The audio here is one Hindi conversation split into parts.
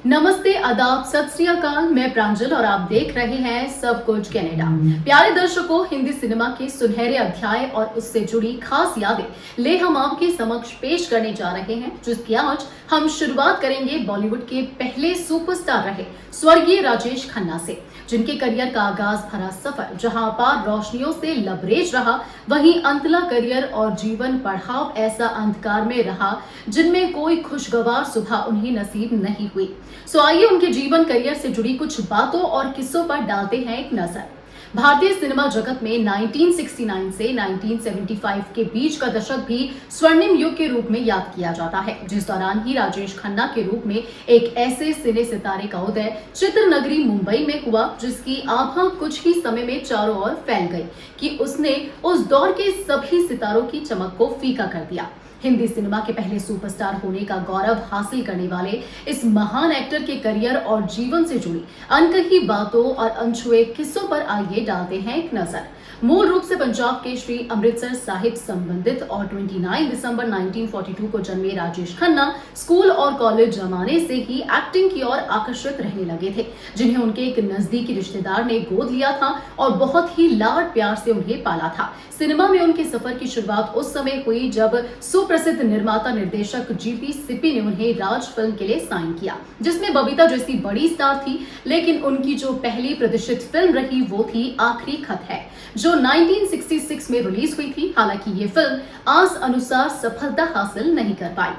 नमस्ते, आदाब, सत श्री अकाल। मैं प्रांजल और आप देख रहे हैं सब कुछ कनाडा। प्यारे दर्शकों, हिंदी सिनेमा के सुनहरे अध्याय और उससे जुड़ी खास यादें ले हम आपके समक्ष पेश करने जा रहे हैं, जिसकी आज हम शुरुआत करेंगे बॉलीवुड के पहले सुपरस्टार रहे स्वर्गीय राजेश खन्ना से, जिनके करियर का आगाज भरा सफर जहां अपार रोशनियों से लबरेज रहा, वहीं अंतला करियर और जीवन पड़ाव ऐसा अंधकार में रहा जिनमें कोई खुशगवार सुबह उन्हें नसीब नहीं हुई। सो आइए उनके जीवन करियर से जुड़ी कुछ बातों और किस्सों पर डालते हैं एक नजर। भारतीय सिनेमा जगत में 1969 से 1975 के बीच का दशक भी स्वर्णिम युग के रूप में याद किया जाता है, जिस दौरान ही राजेश खन्ना के रूप में एक ऐसे सिने सितारे का उदय चित्र नगरी मुंबई में हुआ, जिसकी आभा कुछ ही समय में चारों ओर फैल गई कि उसने उस दौर के सभी सितारों की चमक को फीका कर दिया। हिंदी सिनेमा के पहले सुपरस्टार होने का गौरव हासिल करने वाले इस महान एक्टर के करियर और जीवन से जुड़ी अनकही बातों और अनछुए किस्सों पर आइए डालते हैं एक नजर। मूल रूप से पंजाब के श्री अमृतसर साहिब संबंधित और 29 दिसंबर 1942 को जन्मे राजेश खन्ना स्कूल और कॉलेज जमाने से ही एक्टिंग की ओर आकर्षित रहने लगे थे, जिन्हें उनके एक नजदीकी रिश्तेदार ने गोद लिया था और बहुत ही लाड प्यार से उन्हें पाला था। सिनेमा में उनके सफर की शुरुआत उस समय हुई जब सुप्रसिद्ध निर्माता निर्देशक जीपी सिप्पी ने उन्हें राज फिल्म के लिए साइन किया, जिसमें बबीता जैसी बड़ी स्टार थी, लेकिन उनकी जो पहली प्रतिष्ठित फिल्म रही वो थी आखिरी खत है, जो 1966 में रिलीज हुई थी। हालांकि ये फिल्म आस अनुसार सफलता हासिल नहीं कर पाई।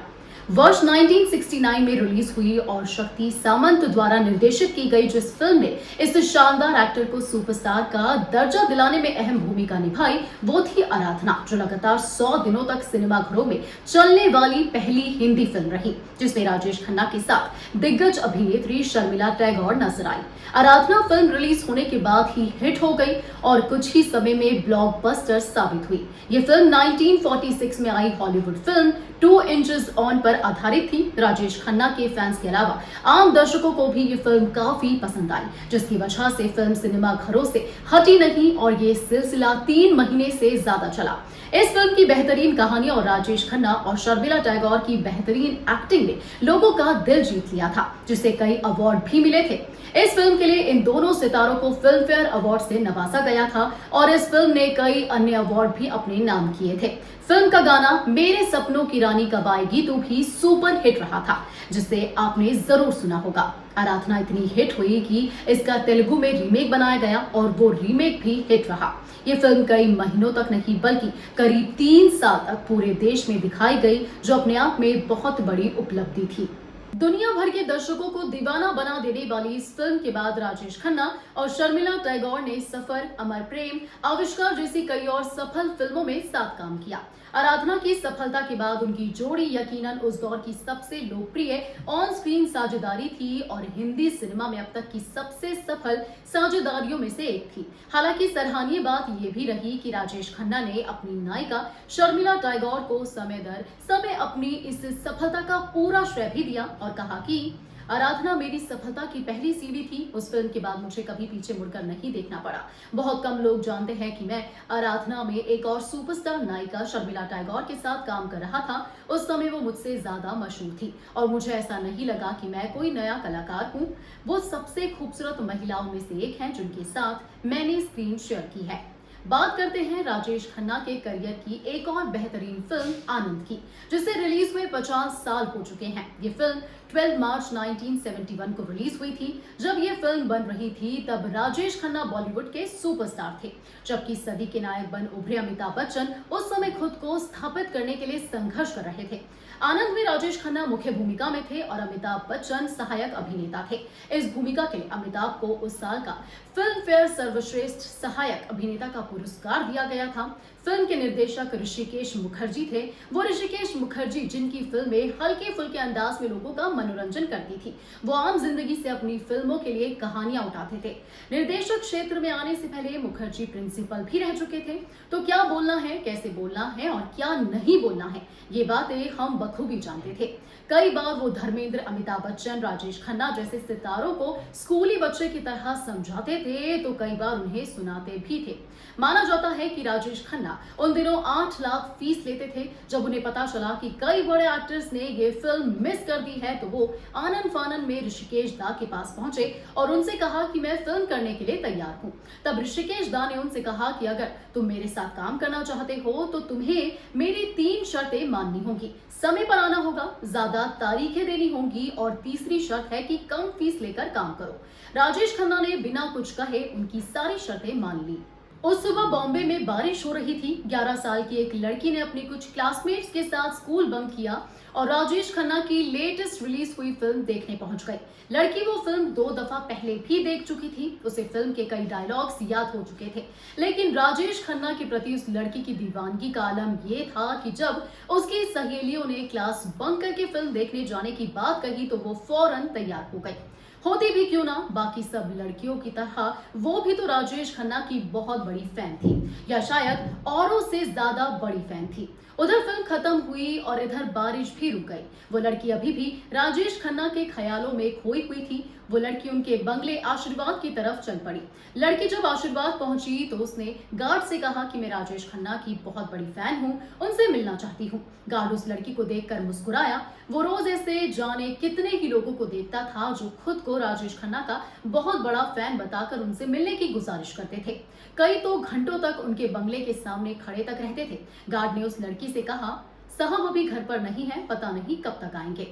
वर्ष 1969 में रिलीज हुई और शक्ति सामंत द्वारा निर्देशित की गई जिस फिल्म ने इस शानदार एक्टर को सुपरस्टार का दर्जा दिलाने में अहम भूमिका निभाई, वो थी आराधना, जो लगातार 100 दिनों तक सिनेमाघरों में चलने वाली पहली हिंदी फिल्म रही, जिसमें राजेश खन्ना के साथ दिग्गज अभिनेत्री शर्मिला टैगोर नजर आई। आराधना फिल्म रिलीज होने के बाद ही हिट हो गई और कुछ ही समय में ब्लॉकबस्टर साबित हुई। ये फिल्म 1946 में आई हॉलीवुड फिल्म 2 इंचेस ऑन पर आधारित थी। राजेश खन्ना के फैंस के अलावा आम दर्शकों को भी ये फिल्म काफी पसंद आई, जिसकी वजह से फिल्म सिनेमा घरों से हटी नहीं और ये सिलसिला 3 महीने से ज्यादा चला। इस फिल्म की बेहतरीन कहानी और राजेश खन्ना और शर्मिला टैगोर की बेहतरीन एक्टिंग ने लोगों का दिल जीत लिया था, जिसे कई अवार्ड भी मिले थे। इस फिल्म के लिए इन दोनों सितारों को फिल्म फेयर अवार्ड से नवाजा गया था और इस फिल्म ने कई अन्य अवार्ड भी अपने नाम किए थे। फिल्म का गाना मेरे सपनों की रानी कब आएगी तू भी सुपर हिट रहा था, जिसे आपने जरूर सुना होगा। आराधना इतनी हिट हुई कि इसका तेलुगु में रीमेक बनाया गया और वो रीमेक भी हिट रहा। ये फिल्म कई महीनों तक नहीं बल्कि करीब 3 साल तक पूरे देश में दिखाई गई, जो अपने आप में बहुत बड़ी उपलब्धि थी। दुनिया भर के दर्शकों को दीवाना बना देने वाली इस फिल्म के बाद राजेश खन्ना और शर्मिला टैगोर ने सफर, अमर प्रेम, आविष्कार जैसी कई और सफल फिल्मों में साथ काम किया। आराधना की सफलता के बाद उनकी जोड़ी यकीनन उस दौर की सबसे लोकप्रिय ऑन स्क्रीन साझेदारी थी और हिंदी सिनेमा में अब तक की सबसे सफल साझेदारियों में से एक थी। हालांकि सराहनीय बात यह भी रही कि राजेश खन्ना ने अपनी नायिका शर्मिला टैगोर को समय दर समय अपनी इस सफलता का पूरा श्रेय भी दिया और कहा कि आराधना मेरी सफलता की पहली सीढ़ी थी। उस फिल्म के बाद मुझे कभी पीछे मुड़कर नहीं देखना पड़ा। बहुत कम लोग जानते हैं कि मैं आराधना में एक और सुपरस्टार नायिका शर्मिला टैगोर के साथ काम कर रहा था। उस समय वो मुझसे ज्यादा मशहूर थी और मुझे ऐसा नहीं लगा कि मैं कोई नया कलाकार हूँ। वो सबसे खूबसूरत महिलाओं में से एक हैं जिनके साथ मैंने स्क्रीन शेयर की है। बात करते हैं राजेश खन्ना के करियर की एक और बेहतरीन फिल्म आनंद की, जिसे रिलीज हुए 50 साल हो चुके हैं। ये फिल्म 12 मार्च 1971 को रिलीज हुई थी। जब ये फिल्म बन रही थी तब राजेश खन्ना बॉलीवुड के सुपरस्टार थे, जबकि सदी के नायक बन उभरे अमिताभ बच्चन उस समय खुद को स्थापित करने के लिए संघर्ष कर रहे थे। आनंद में राजेश खन्ना मुख्य भूमिका में थे और अमिताभ बच्चन सहायक अभिनेता थे। इस भूमिका के लिए अमिताभ को उस साल का फिल्म फेयर सर्वश्रेष्ठ सहायक अभिनेता का पुरस्कार दिया गया था। फिल्म के निर्देशक ऋषिकेश मुखर्जी थे। वो ऋषिकेश मुखर्जी जिनकी फिल्में हल्के फुल्के अंदाज में लोगों का मनोरंजन करती थी, वो आम जिंदगी से अपनी फिल्मों के लिए कहानियां उठाते थे। निर्देशक क्षेत्र में आने से पहले मुखर्जी प्रिंसिपल भी रह चुके थे, तो क्या बोलना है, कैसे बोलना है और क्या नहीं बोलना है, ये बातें हम बखूबी जानते थे। कई बार वो धर्मेंद्र, अमिताभ बच्चन, राजेश खन्ना जैसे सितारों को स्कूली बच्चे की तरह समझाते थे, तो कई बार उन्हें सुनाते भी थे। माना जाता है कि राजेश खन्ना था। उन दिनों 8 लाख फीस लेते थे। जब उन्हें पता चला कि कई बड़े एक्टर्स ने ये फिल्म मिस कर दी है तो वो आनन फानन में ऋषिकेश दा के पास पहुंचे और उनसे कहा कि मैं फिल्म करने के लिए तैयार हूं। तब ऋषिकेश दा ने उनसे कहा कि अगर तुम मेरे साथ काम करना चाहते हो तो तुम्हें मेरी 3 शर्तें माननी होंगी। समय पर आना होगा, ज्यादा तारीखें देनी होंगी और तीसरी शर्त है कि कम फीस लेकर काम करो। राजेश खन्ना ने बिना कुछ कहे उनकी सारी शर्तें मान ली। उस सुबह बॉम्बे में बारिश हो रही थी। 11 साल की एक लड़की ने अपनी कुछ क्लासमेट्स के साथ स्कूल बंक किया और राजेश खन्ना की लेटेस्ट रिलीज हुई फिल्म देखने पहुंच गई। लड़की वो फिल्म 2 दफा पहले भी देख चुकी थी। उसे फिल्म के कई डायलॉग्स याद हो चुके थे, लेकिन राजेश खन्ना के प्रति उस लड़की की दीवानगी का आलम ये था कि जब उसकी सहेलियों ने क्लास बंक करके फिल्म देखने जाने की बात कही तो वो फौरन तैयार हो गई। होती भी क्यों ना, बाकी सब लड़कियों की तरह वो भी तो राजेश खन्ना की बहुत बड़ी फैन थी, या शायद औरों से ज्यादा बड़ी फैन थी। उधर फिल्म खत्म हुई और इधर बारिश भी रुक गई। वो लड़की अभी भी राजेश खन्ना के ख्यालों में खोई हुई थी। वो लड़की उनके बंगले आशीर्वाद की तरफ चल पड़ी। लड़की जब आशीर्वाद पहुंची तो उसने गार्ड से कहा कि मैं राजेश खन्ना की बहुत बड़ी फैन हूं, उनसे मिलना चाहती हूं। गार्ड उस लड़की को देखकर मुस्कुराया। वो रोज ऐसे जाने कितने ही लोगों को देखता था जो खुद को राजेश खन्ना का बहुत बड़ा फैन बताकर उनसे मिलने की गुजारिश करते थे। कई तो घंटों तक उनके बंगले के सामने खड़े तक रहते थे। गार्ड ने उस लड़की से कहा, साहब अभी घर पर नहीं है, पता नहीं कब तक आएंगे।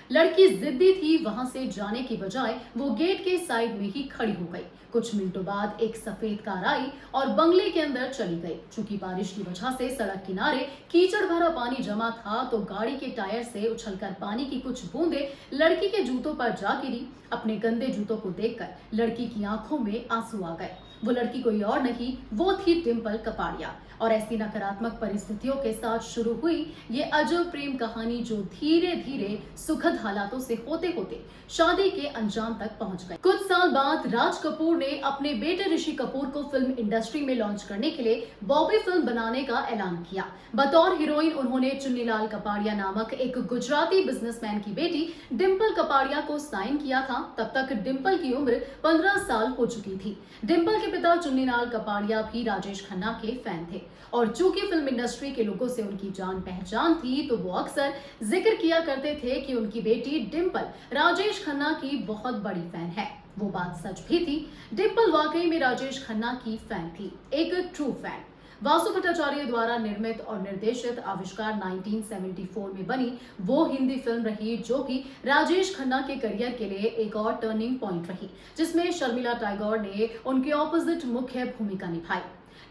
लड़की जिद्दी थी। वहां से जाने की बजाय वो गेट के साइड में ही खड़ी हो गई। कुछ मिनटों बाद एक सफेद कार आई और बंगले के अंदर चली गई। चूंकि बारिश की वजह से सड़क किनारे कीचड़ भरा पानी जमा था तो गाड़ी के टायर से उछलकर पानी की कुछ बूंदें लड़की के जूतों पर जा गिरी। अपने गंदे जूतों को देखकर लड़की की आंखों में आंसू आ गए। वो लड़की कोई और नहीं, वो थी डिंपल कपाड़िया। और ऐसी नकारात्मक परिस्थितियों के साथ शुरू हुई ये अजब प्रेम कहानी जो धीरे धीरे सुखद हालातों से होते होते शादी के अंजाम तक पहुंच गई। कुछ साल बाद राज कपूर ने अपने बेटे ऋषि कपूर को फिल्म इंडस्ट्री में लॉन्च करने के लिए बॉबी फिल्म बनाने का ऐलान किया। बतौर हीरोइन उन्होंने चुन्नीलाल कपाड़िया नामक एक गुजराती बिजनेसमैन की बेटी डिंपल कपाड़िया को साइन किया था। तब तक डिंपल की उम्र 15 साल हो चुकी थी। डिंपल के पिता चुन्नीलाल कपाड़िया भी राजेश खन्ना के फैन थे और चूंकि फिल्म इंडस्ट्री के लोगों से उनकी जान पहचान थी तो वो अक्सर जिक्र किया करते थे कि उनकी बेटी डिंपल राजेश खन्ना की बहुत बड़ी फैन है। वो बात सच भी थी। डिंपल वाकई में राजेश खन्ना की फैन थी, एक ट्रू फैन। वासु भट्टाचार्य द्वारा निर्मित और निर्देशित आविष्कार 1974 में बनी वो हिंदी फिल्म रही जो कि राजेश खन्ना के करियर के लिए एक और टर्निंग पॉइंट रही, जिसमें शर्मिला टैगोर ने उनके ऑपोजिट मुख्य भूमिका निभाई।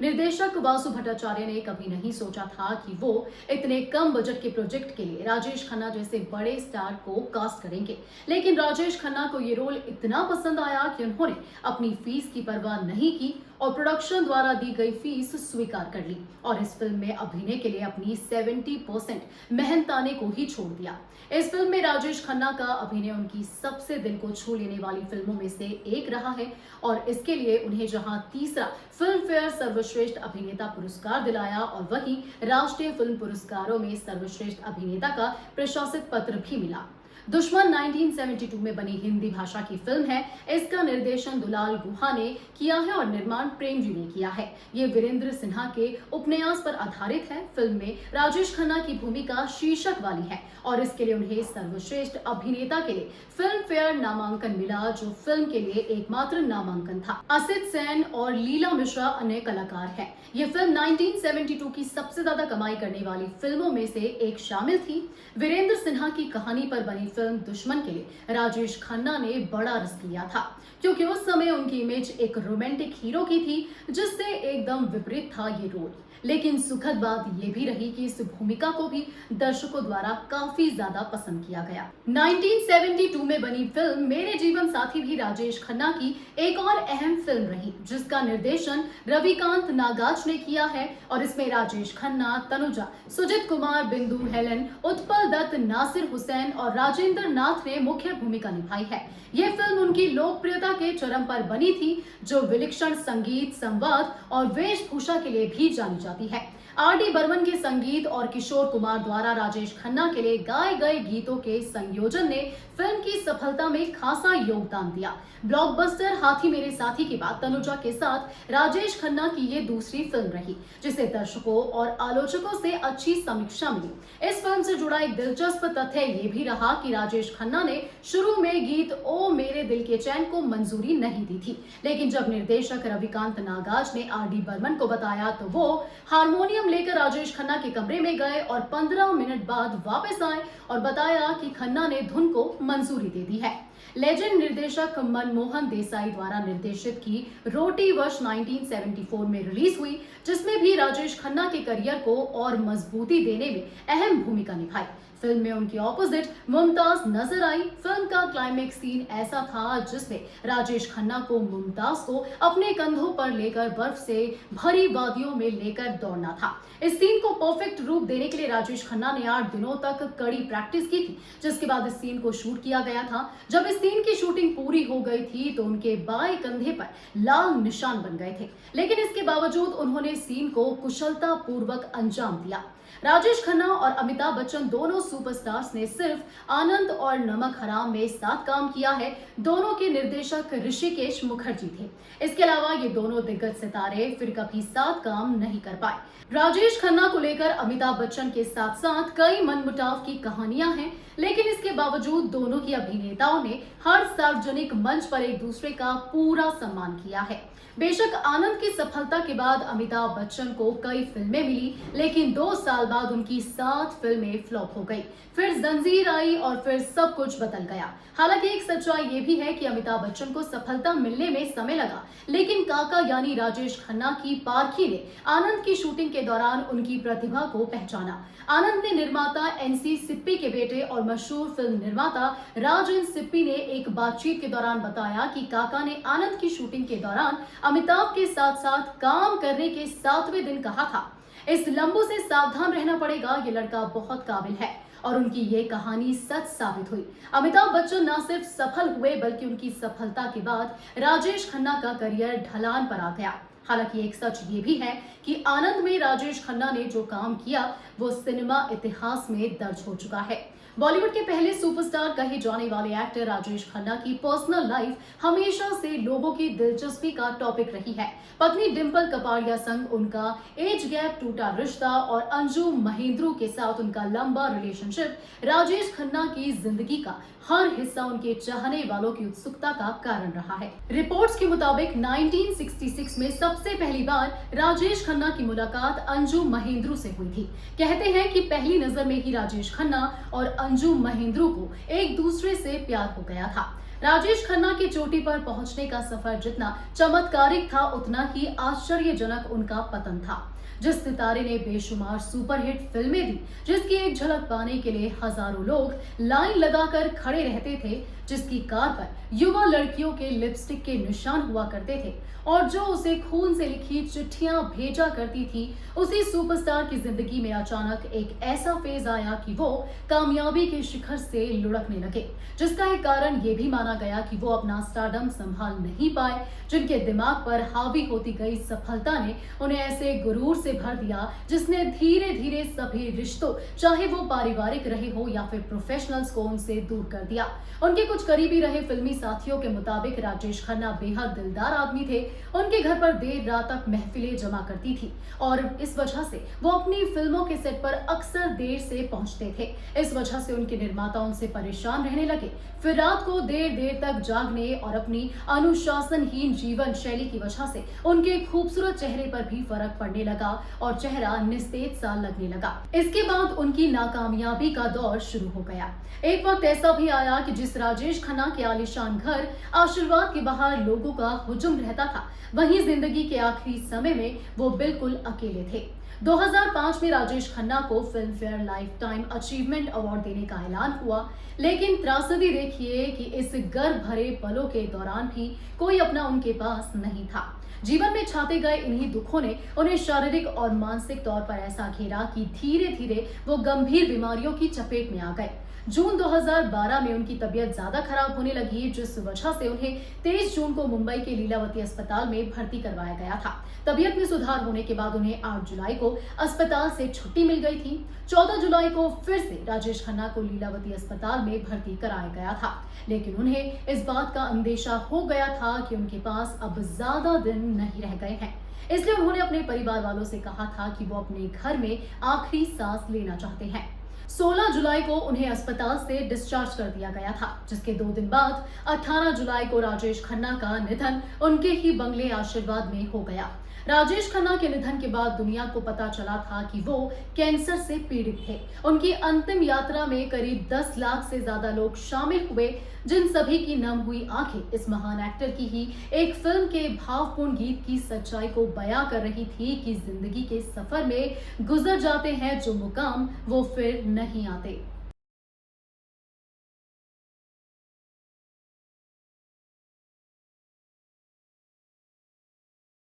निर्देशक वासु भट्टाचार्य ने कभी नहीं सोचा था कि वो इतने कम बजट के प्रोजेक्ट के लिए राजेश खन्ना जैसे बड़े स्टार को कास्ट करेंगे, लेकिन राजेश खन्ना को ये रोल इतना पसंद आया कि उन्होंने अपनी फीस की परवाह नहीं की और प्रोडक्शन द्वारा दी गई फीस स्वीकार कर ली और इस फिल्म में अभिनय के लिए अपनी 70% मेहनताने को ही छोड़ दिया। इस फिल्म में राजेश खन्ना का अभिनय उनकी सबसे दिल को छू लेने वाली फिल्मों में से एक रहा है और इसके लिए उन्हें जहां तीसरा फिल्म फेयर सर्वश्रेष्ठ अभिनेता पुरस्कार दिलाया और वहीं राष्ट्रीय फिल्म पुरस्कारों में सर्वश्रेष्ठ अभिनेता का प्रशंसित पत्र भी मिला। दुश्मन 1972 में बनी हिंदी भाषा की फिल्म है। इसका निर्देशन दुलाल गुहा ने किया है और निर्माण प्रेम जी ने किया है। ये वीरेंद्र सिन्हा के उपन्यास पर आधारित है। फिल्म में राजेश खन्ना की भूमिका शीर्षक वाली है और इसके लिए उन्हें सर्वश्रेष्ठ अभिनेता के लिए फिल्म फेयर नामांकन मिला, जो फिल्म के लिए एकमात्र नामांकन था। असित सेन और लीला मिश्रा अन्य कलाकार हैं। ये फिल्म 1972 की सबसे ज्यादा कमाई करने वाली फिल्मों में से एक शामिल थी। वीरेंद्र सिन्हा की कहानी पर बनी फिल्म दुश्मन के लिए राजेश खन्ना ने बड़ा रिस्क लिया था, क्योंकि उस समय उनकी इमेज एक रोमांटिक हीरो की थी, जिससे एकदम विपरीत था ये रोल। लेकिन सुखद बात ये भी रही कि इस भूमिका को भी दर्शकों द्वारा काफी ज्यादा पसंद किया गया। 1972 में बनी फिल्म मेरे जीवन साथी भी राजेश खन्ना की एक और अहम फिल्म रही, जिसका निर्देशन रविकांत नागाज ने किया है और इसमें राजेश खन्ना, तनुजा, सुजीत कुमार, बिंदु, हेलन, उत्पल दत्त, नासिर हुसैन और राजेंद्र नाथ ने मुख्य भूमिका निभाई है। यह फिल्म उनकी लोकप्रियता के चरम पर बनी थी, जो विलक्षण संगीत, संवाद और वेशभूषा के लिए भी जानी जाती है। आर.डी. बर्मन के संगीत और किशोर कुमार द्वारा राजेश खन्ना के लिए गाए गए गीतों के संयोजन ने फिल्म की सफलता में खासा योगदान दिया। ब्लॉकबस्टर हाथी मेरे साथी के बाद तनुजा के साथ राजेश खन्ना की ये दूसरी फिल्म रही, जिसे दर्शकों और आलोचकों से अच्छी समीक्षा मिली। इस फिल्म से जुड़ा एक दिलचस्प तथ्य ये भी रहा कि राजेश खन्ना ने शुरू में गीत ओ मेरे दिल के चैन को मंजूरी नहीं दी थी, लेकिन जब निर्देशक रविकांत नागाज ने आर.डी. बर्मन को बताया तो वो हारमोनियम लेकर राजेश खन्ना के कमरे में गए और 15 मिनट बाद वापस आए और बताया कि खन्ना ने धुन को मंजूरी दे दी है। लेजेंड निर्देशक मनमोहन देसाई द्वारा निर्देशित की रोटी वर्ष 1974 में रिलीज हुई, जिसमें भी राजेश खन्ना के करियर को और मजबूती देने में अहम भूमिका निभाई। फिल्म में उनकी ऑपोजिट मुमताज नजर आई। फिल्म का क्लाइमेक्स सीन ऐसा था जिसमें राजेश खन्ना को मुमताज को अपने कंधों पर लेकर बर्फ से भरी वादियों में लेकर दौड़ना था। इस सीन को परफेक्ट रूप देने के लिए राजेश खन्ना ने 8 दिनों तक कड़ी प्रैक्टिस की थी, जिसके बाद इस सीन को शूट किया गया था। जब इस सीन की शूटिंग पूरी हो गई थी तो उनके बाएं कंधे पर लाल निशान बन गए थे, लेकिन इसके बावजूद उन्होंने सीन को कुशलता पूर्वक अंजाम दिया। राजेश खन्ना और अमिताभ बच्चन दोनों सुपरस्टार्स ने सिर्फ आनंद और नमक हराम में साथ काम किया है। दोनों के निर्देशक ऋषिकेश मुखर्जी थे। इसके अलावा ये दोनों दिग्गज सितारे फिर कभी साथ काम नहीं कर पाए। राजेश खन्ना को लेकर अमिताभ बच्चन के साथ साथ कई मनमुटाव की कहानियां हैं, लेकिन इसके बावजूद दोनों की अभिनेताओं ने हर सार्वजनिक मंच पर एक दूसरे का पूरा सम्मान किया है। बेशक आनंद की सफलता के बाद अमिताभ बच्चन को कई फिल्में मिली, लेकिन 2 साल बाद उनकी 7 फिल्में फ्लॉप हो गई। फिर जंजीर आई और फिर सब कुछ बदल गया। हालांकि एक सच्चाई ये भी है कि अमिताभ बच्चन को सफलता मिलने में समय लगा, लेकिन काका यानी राजेश खन्ना की पारखी ने आनंद की शूटिंग के दौरान उनकी प्रतिभा को पहचाना। आनंद ने निर्माता एनसी सिप्पी के बेटे और मशहूर फिल्म निर्माता राजन सिप्पी ने एक बातचीत के दौरान बताया कि काका ने आनंद की शूटिंग के दौरान अमिताभ के साथ साथ काम करने के 7वें दिन कहा था, इस लंबू से सावधान रहना पड़ेगा, ये लड़का बहुत काबिल है। और उनकी ये कहानी सच साबित हुई। अमिताभ बच्चन न सिर्फ सफल हुए बल्कि उनकी सफलता के बाद राजेश खन्ना का करियर ढलान पर आ गया। हालांकि एक सच ये भी है कि आनंद में राजेश खन्ना ने जो काम किया वो सिनेमा इतिहास में दर्ज हो चुका है। बॉलीवुड के पहले सुपरस्टार कहे जाने वाले एक्टर राजेश खन्ना की पर्सनल लाइफ हमेशा से लोगों की दिलचस्पी का टॉपिक रही है। पत्नी डिंपल कपाड़िया संग उनका एज गैप टूटा रिश्ता और अंजू महेंद्रू के साथ उनका लंबा रिलेशनशिप राजेश खन्ना की जिंदगी का हर हिस्सा उनके चाहने वालों की उत्सुकता का कारण रहा है। रिपोर्ट्स के मुताबिक 1966 में सबसे पहली बार राजेश खन्ना की मुलाकात अंजू महेंद्रू से हुई थी। कहते हैं कि पहली नजर में ही राजेश खन्ना और अंजू महेंद्रू को एक दूसरे से प्यार हो गया था। राजेश खन्ना की चोटी पर पहुंचने का सफर जितना चमत्कारिक था, उतना ही आश्चर्यजनक उनका पतन था। जिस सितारे ने बेशुमार सुपरहिट फिल्में दी, जिसकी एक झलक पाने के लिए हजारों लोग लाइन लगाकर खड़े रहते थे, जिसकी कार पर युवा लड़कियों के लिपस्टिक के निशान हुआ करते थे और जो उसे खून से लिखी चिट्ठियां भेजा करती थी, उसी सुपरस्टार की जिंदगी में अचानक एक ऐसा फेज आया कि वो कामयाबी के शिखर से लुढ़कने लगे, जिसका एक कारण ये भी माना गया कि वो अपना स्टारडम संभाल नहीं पाए। जिनके दिमाग पर हावी होती गई सफलता ने उन्हें ऐसे गुरूर से भर दिया जिसने धीरे धीरे सभी रिश्तों, चाहे वो पारिवारिक रहे हो या फिर प्रोफेशनल्स को, उनसे दूर कर दिया। उनके कुछ करीबी रहे फिल्मी साथियों के मुताबिक राजेश खन्ना बेहद दिलदार आदमी थे। उनके घर पर देर रात तक महफिलें जमा करती थी और इस वजह से वो अपनी फिल्मों के सेट पर अक्सर देर से पहुंचते थे। इस वजह से उनके निर्माता उनसे परेशान रहने लगे। फिर रात को देर देर तक जागने और अपनी अनुशासनहीन जीवन शैली की वजह से उनके खूबसूरत चेहरे पर भी फर्क पड़ने लगा और चेहरा निस्तेज सा लगने लगा। इसके बाद उनकी नाकामयाबी का दौर शुरू हो गया। एक वक्त ऐसा भी आया कि जिस राजेश खन्ना के आलीशान घर आशीर्वाद के बाहर लोगों का हुजूम रहता था, वहीं जिंदगी के आखिरी समय में वो बिल्कुल अकेले थे। 2005 में राजेश खन्ना को film fair life time achievement award देने का ऐलान हुआ, लेकिन त्रासदी देखिए कि इस गर्व भरे पलों के दौरान भी कोई अपना उनके पास नहीं था। जीवन में छाते गए इन्हीं दुखों ने उन्हें शारीरिक और मानसिक तौर पर ऐसा घेरा कि धीरे धीरे वो गंभीर बीमारियों की चपेट में आ गए। जून 2012 में उनकी तबीयत ज्यादा खराब होने लगी, जिस वजह से उन्हें 23 जून को मुंबई के लीलावती अस्पताल में भर्ती करवाया गया था। तबीयत में सुधार होने के बाद उन्हें 8 जुलाई को अस्पताल से छुट्टी मिल गई थी। 14 जुलाई को फिर से राजेश खन्ना को लीलावती अस्पताल में भर्ती कराया गया था, लेकिन उन्हें इस बात का अंदेशा हो गया था कि उनके पास अब ज्यादा दिन नहीं रह गए हैं। इसलिए उन्होंने अपने परिवार वालों से कहा था कि वो अपने घर में आखिरी सांस लेना चाहते हैं। 16 जुलाई को उन्हें अस्पताल से डिस्चार्ज कर दिया गया था, जिसके 2 दिन बाद 18 जुलाई को राजेश खन्ना का निधन उनके ही बंगले आशीर्वाद में हो गया। राजेश खन्ना के निधन के बाद दुनिया को पता चला था कि वो कैंसर से पीड़ित थे। उनकी अंतिम यात्रा में करीब 10 लाख से ज्यादा लोग शामिल हुए, जिन सभी की नम हुई आंखें इस महान एक्टर की ही एक फिल्म के भावपूर्ण गीत की सच्चाई को बयां कर रही थी कि जिंदगी के सफर में गुजर जाते हैं जो मुकाम वो फिर नहीं आते।